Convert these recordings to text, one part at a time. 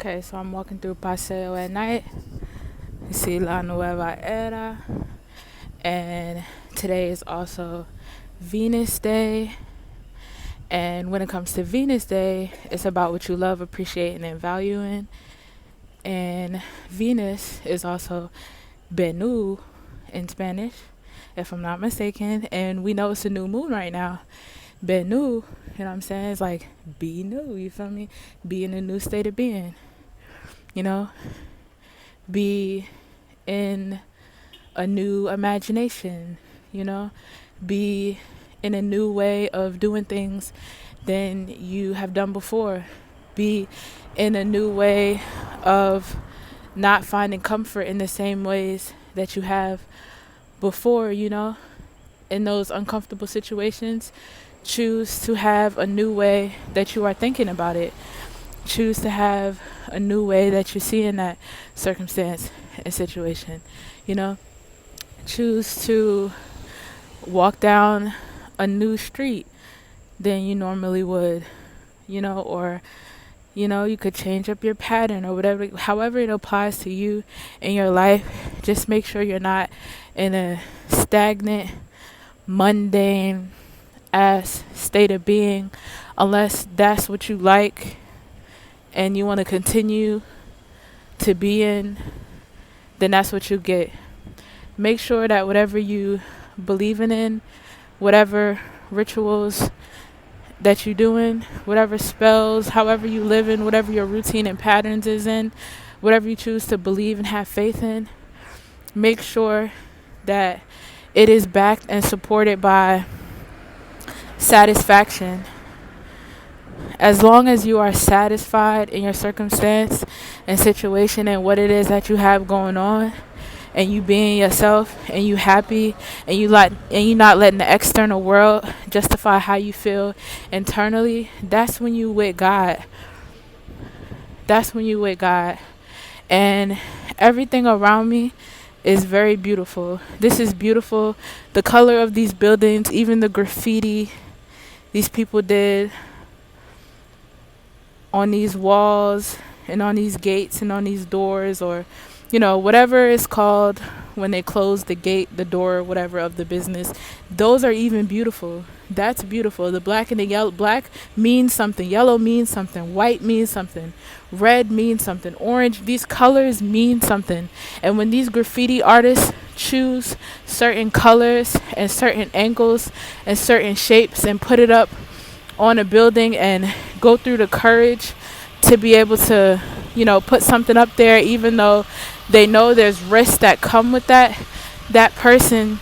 Okay, so I'm walking through Paseo at night. You see La Nueva Era. And today is also Venus Day. And when it comes to Venus Day, it's about what you love, appreciating, and valuing. And Venus is also Bennu in Spanish, if I'm not mistaken. And we know it's a new moon right now. Bennu, you know what I'm saying? It's like be new, you feel me? Be in a new state of being, you know? Be in a new imagination, you know? Be in a new way of doing things than you have done before. Be in a new way of not finding comfort in the same ways that you have before, you know? In those uncomfortable situations, choose to have a new way that you are thinking about it. Choose to have a new way that you see in that circumstance and situation, you know? Choose to walk down a new street than you normally would, you know, or you know, you could change up your pattern or whatever, however it applies to you in your life. Just make sure you're not in a stagnant, mundane ass state of being, unless that's what you like and you want to continue to be in, then that's what you get. Make sure that whatever you believe in, whatever rituals that you're doing, whatever spells, however you live in, whatever your routine and patterns is in, whatever you choose to believe and have faith in, make sure that it is backed and supported by satisfaction. As long as you are satisfied in your circumstance and situation and what it is that you have going on, and you being yourself and you happy and you not letting the external world justify how you feel internally, that's when you with God. That's when you with God. And everything around me is very beautiful. This is beautiful. The color of these buildings, even the graffiti these people did on these walls and on these gates and on these doors, or you know, whatever it's called when they close the gate, the door, whatever of the business, those are even beautiful. That's beautiful. The black and the yellow, black means something, yellow means something, white means something, red means something, orange, these colors mean something. And when these graffiti artists choose certain colors and certain angles and certain shapes and put it up on a building and go through the courage to be able to, you know, put something up there, even though they know there's risks that come with that person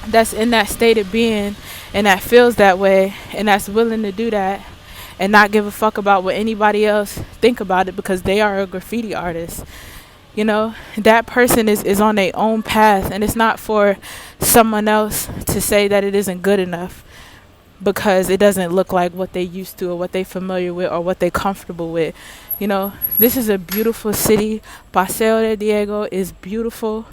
that's in that state of being and that feels that way and that's willing to do that and not give a fuck about what anybody else think about it because they are a graffiti artist. You know, that person is on their own path, and it's not for someone else to say that it isn't good enough because it doesn't look like what they used to or what they familiar with or what they comfortable with. You know, this is a beautiful city. Paseo de Diego is beautiful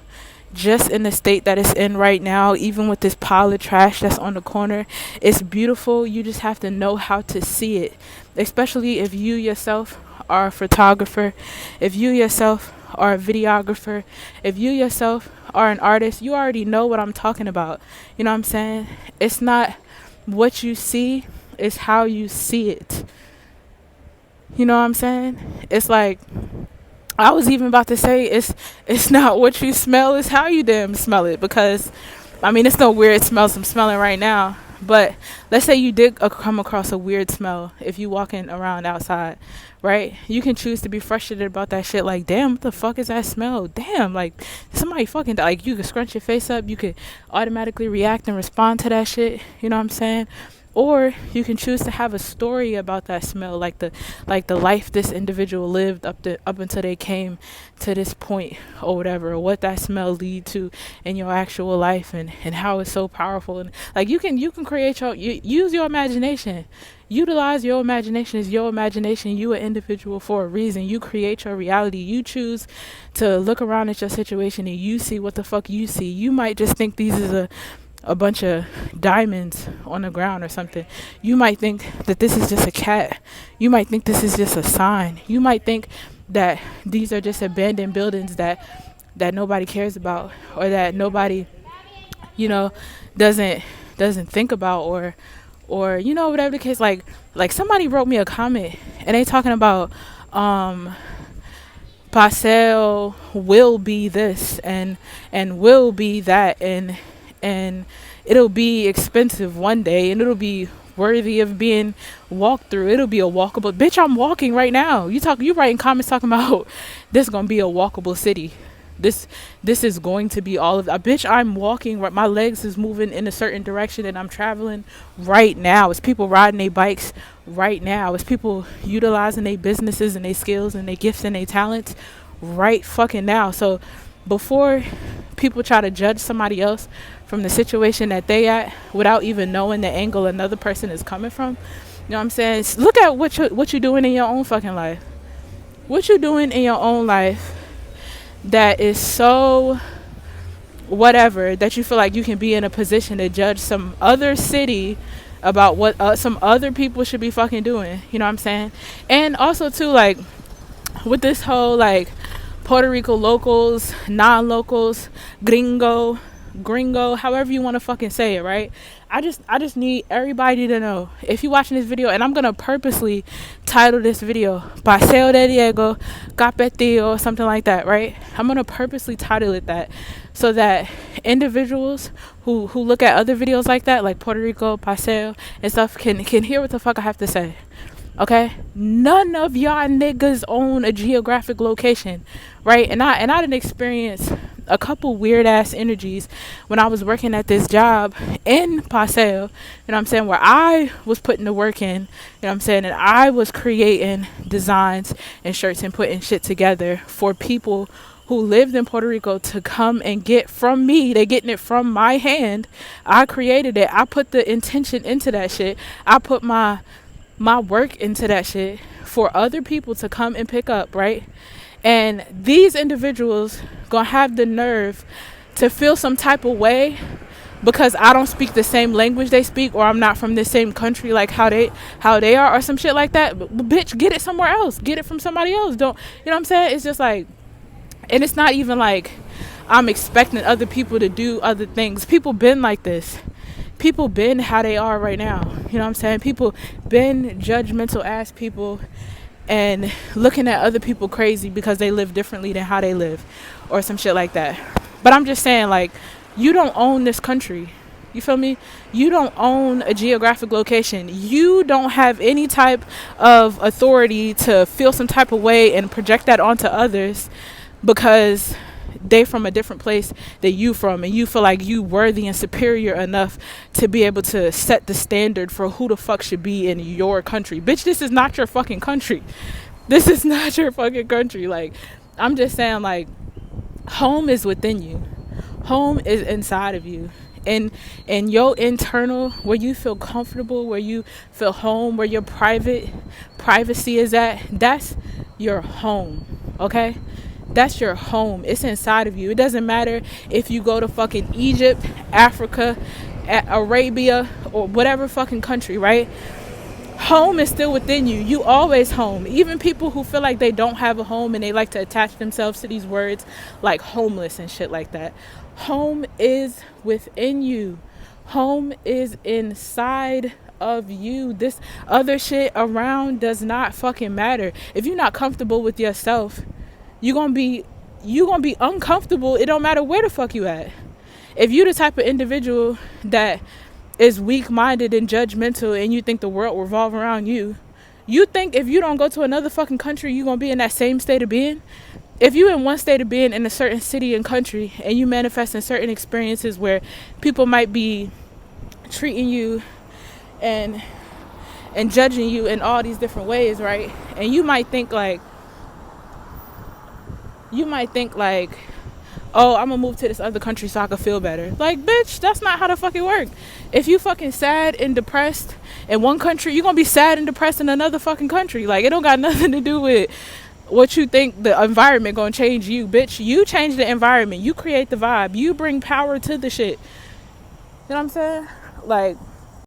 just in the state that it's in right now. Even with this pile of trash that's on the corner, it's beautiful. You just have to know how to see it, especially if you yourself are a photographer, if you yourself are a videographer, if you yourself are an artist. You already know what I'm talking about. You know what I'm saying? It's not what you see, it's how you see it. You know what I'm saying? It's like, I was even about to say it's not what you smell, it's how you damn smell it. Because I mean, it's no weird smells I'm smelling right now, but let's say you did come across a weird smell if you walking around outside, right? You can choose to be frustrated about that shit, like, damn, what the fuck is that smell? Damn, like somebody fucking like, you could scrunch your face up, you could automatically react and respond to that shit, you know what I'm saying? Or you can choose to have a story about that smell, like the life this individual lived up until they came to this point or whatever, or what that smell lead to in your actual life, and how it's so powerful. And like you can create use your imagination. Utilize your imagination. Is your imagination. You an individual for a reason. You create your reality. You choose to look around at your situation and you see what the fuck you see. You might just think these is a bunch of diamonds on the ground or something. You might think that this is just a cat. You might think this is just a sign. You might think that these are just abandoned buildings that nobody cares about, or that nobody, you know, doesn't think about, or you know, whatever the case. Like somebody wrote me a comment and they talking about Paseo will be this and will be that, and it'll be expensive one day, and it'll be worthy of being walked through. It'll be a walkable. Bitch, I'm walking right now. You writing comments talking about this gonna be a walkable city. This is going to be all of that. Bitch, I'm walking right. My legs is moving in a certain direction, and I'm traveling right now. It's people riding their bikes right now. It's people utilizing their businesses and their skills and their gifts and their talents right fucking now. So before people try to judge somebody else from the situation that they at without even knowing the angle another person is coming from, you know what I'm saying? Look at what you're doing in your own fucking life. What you're doing in your own life that is so whatever that you feel like you can be in a position to judge some other city about what some other people should be fucking doing. You know what I'm saying? And also too, like, with this whole like Puerto Rico locals, non-locals, gringo, however you want to fucking say it, right? I just need everybody to know, if you're watching this video, and I'm gonna purposely title this video Paseo de Diego, Capetillo, something like that, right? I'm gonna purposely title it that, so that individuals who look at other videos like that, like Puerto Rico, Paseo and stuff, can hear what the fuck I have to say. Okay, none of y'all niggas own a geographic location, right? And I didn't experience a couple weird ass energies when I was working at this job in Paseo, you know what I'm saying, where I was putting the work in, you know what I'm saying, and I was creating designs and shirts and putting shit together for people who lived in Puerto Rico to come and get from me. They're getting it from my hand. I created it. I put the intention into that shit. I put my work into that shit for other people to come and pick up, right? And these individuals gonna have the nerve to feel some type of way because I don't speak the same language they speak, or I'm not from the same country like how they are, or some shit like that. But bitch, get it somewhere else. Get it from somebody else. Don't, you know what I'm saying? It's just like, and it's not even like I'm expecting other people to do other things. People been like this. People been how they are right now. You know what I'm saying? People been judgmental ass people and looking at other people crazy because they live differently than how they live, or some shit like that. But I'm just saying, like, you don't own this country. You feel me? You don't own a geographic location. You don't have any type of authority to feel some type of way and project that onto others because they from a different place that you from, and you feel like you worthy and superior enough to be able to set the standard for who the fuck should be in your country. Bitch, this is not your fucking country. This is not your fucking country. Like, I'm just saying, like, home is within you. Home is inside of you. And your internal, where you feel comfortable, where you feel home, where your privacy is at, that's your home. Okay? That's your home. It's inside of you. It doesn't matter if you go to fucking Egypt, Africa, Arabia, or whatever fucking country, right? Home is still within you. You always home. Even people who feel like they don't have a home and they like to attach themselves to these words like homeless and shit like that. Home is within you. Home is inside of you. This other shit around does not fucking matter. If you're not comfortable with yourself, you're gonna be uncomfortable. It don't matter where the fuck you at. If you the type of individual that is weak-minded and judgmental and you think the world revolves around you, you think if you don't go to another fucking country, you're gonna be in that same state of being? If you in one state of being in a certain city and country and you manifest in certain experiences where people might be treating you and judging you in all these different ways, right? And you might think like, oh, I'm gonna move to this other country so I can feel better. Like, bitch, that's not how the fuck it work. If you fucking sad and depressed in one country, you're gonna be sad and depressed in another fucking country. Like, it don't got nothing to do with what you think the environment gonna change you. Bitch, you change the environment. You create the vibe. You bring power to the shit. You know what I'm saying? Like,